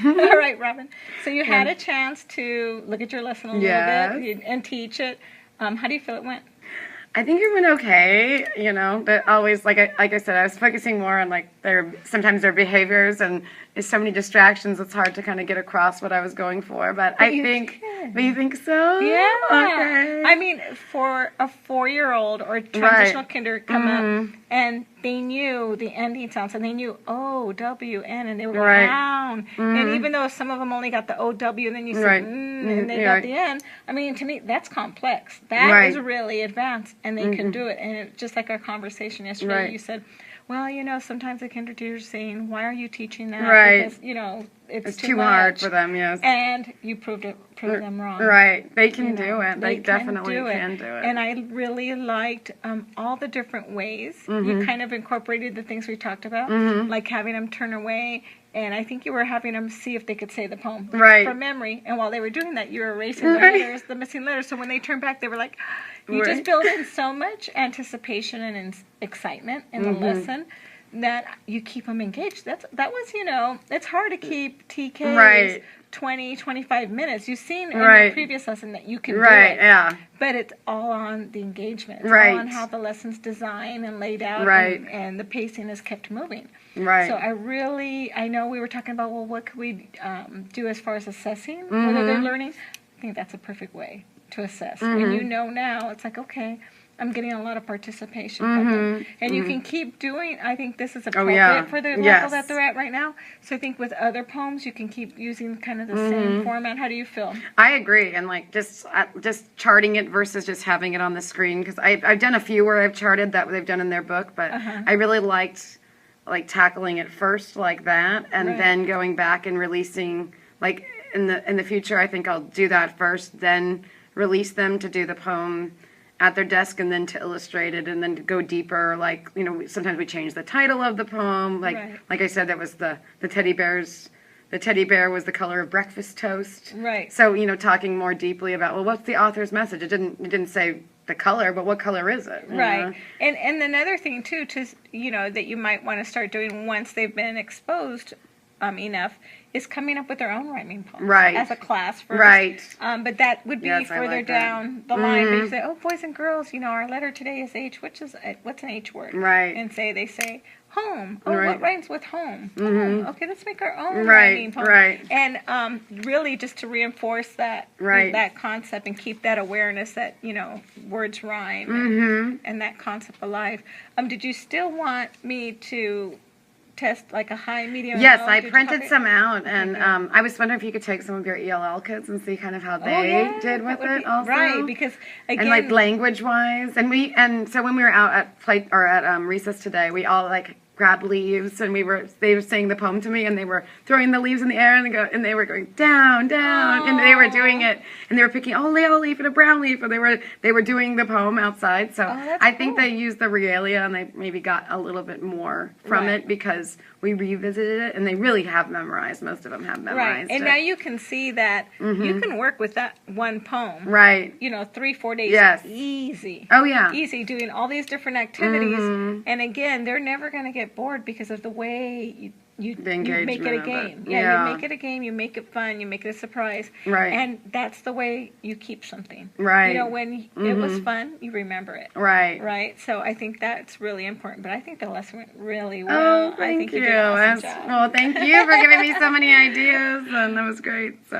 All right, Robin. So you had a chance to look at your lesson a little bit and teach it. How do you feel it went? I think it went okay, but always, like I said, I was focusing more on, sometimes their behaviors, and there's so many distractions, it's hard to kind of get across what I was going for, but you think so? Yeah. Okay. I mean, for a 4-year-old or transitional kinder come up, and they knew the ending sounds, and they knew O, W, N, and they were down. And even though some of them only got the O, W, and then you said, and they got the N, I mean, to me, that's complex. That is really advanced, and they can do it. And it, just like our conversation yesterday, you said, well, sometimes the kinder teachers are saying, why are you teaching that? Because, it's too hard for them, yes. And you proved them wrong. Right. They can do it. They definitely can do it. And I really liked all the different ways. You kind of incorporated the things we talked about, like having them turn away. And I think you were having them see if they could say the poem from memory. And while they were doing that, you were erasing the letters, the missing letters. So when they turned back, they were like, you just build in so much anticipation and excitement in the lesson that you keep them engaged. That was, it's hard to keep TKs 20, 25 minutes. You've seen in the previous lesson that you can do it. Yeah. But it's all on the engagement. It's all on how the lesson's designed and laid out, and the pacing is kept moving. Right. So I know we were talking about, well, what could we do as far as assessing whether they're learning? I think that's a perfect way to assess. And now, it's like, okay, I'm getting a lot of participation from them. And you can keep doing, I think this is appropriate for the level that they're at right now. So I think with other poems, you can keep using kind of the same format. How do you feel? I agree. And just charting it versus just having it on the screen. Because I've done a few where I've charted that they've done in their book. But I really liked tackling it first like that. And then going back and releasing, in the future, I think I'll do that first. Then release them to do the poem at their desk, and then to illustrate it, and then to go deeper. Sometimes we change the title of the poem. Like I said, that was the teddy bears. The teddy bear was the color of breakfast toast. Right. So talking more deeply about, well, what's the author's message? It didn't say the color, but what color is it? Right. And another thing too, that you might want to start doing once they've been exposed enough, is coming up with their own rhyming poems as a class first. But that would be further down the line. But you say, oh, boys and girls, our letter today is H. What's an H word? Right. And they say home. Oh, what rhymes with home? Home. Okay, let's make our own rhyming poem. Right. And really just to reinforce that that concept and keep that awareness that words rhyme and that concept alive. Did you still want me to test like a high, medium? Yes, I printed some out, and I was wondering if you could take some of your ELL kids and see kind of how they did with it also. Right, because again, and language-wise, and so when we were out at recess today, we all grabbed leaves, and they were saying the poem to me, and they were throwing the leaves in the air, and they were going down, down, and they were doing it, and they were picking a yellow leaf and a brown leaf, and they were doing the poem outside. So I think they used the regalia, and they maybe got a little bit more from it because we revisited it, and they really have memorized. Most of them have memorized and now you can see that you can work with that one poem. Right. 3-4 days. Easy. Oh, yeah. Easy, doing all these different activities. And again, they're never going to get bored because of the way you make it a game. You make it a game, you make it fun, you make it a surprise. Right. And that's the way you keep something. Right. When it was fun, you remember it. Right. Right. So I think that's really important. But I think the lesson went really well. Oh, thank you. I think you did an awesome job. Well, thank you for giving me so many ideas, and that was great. So.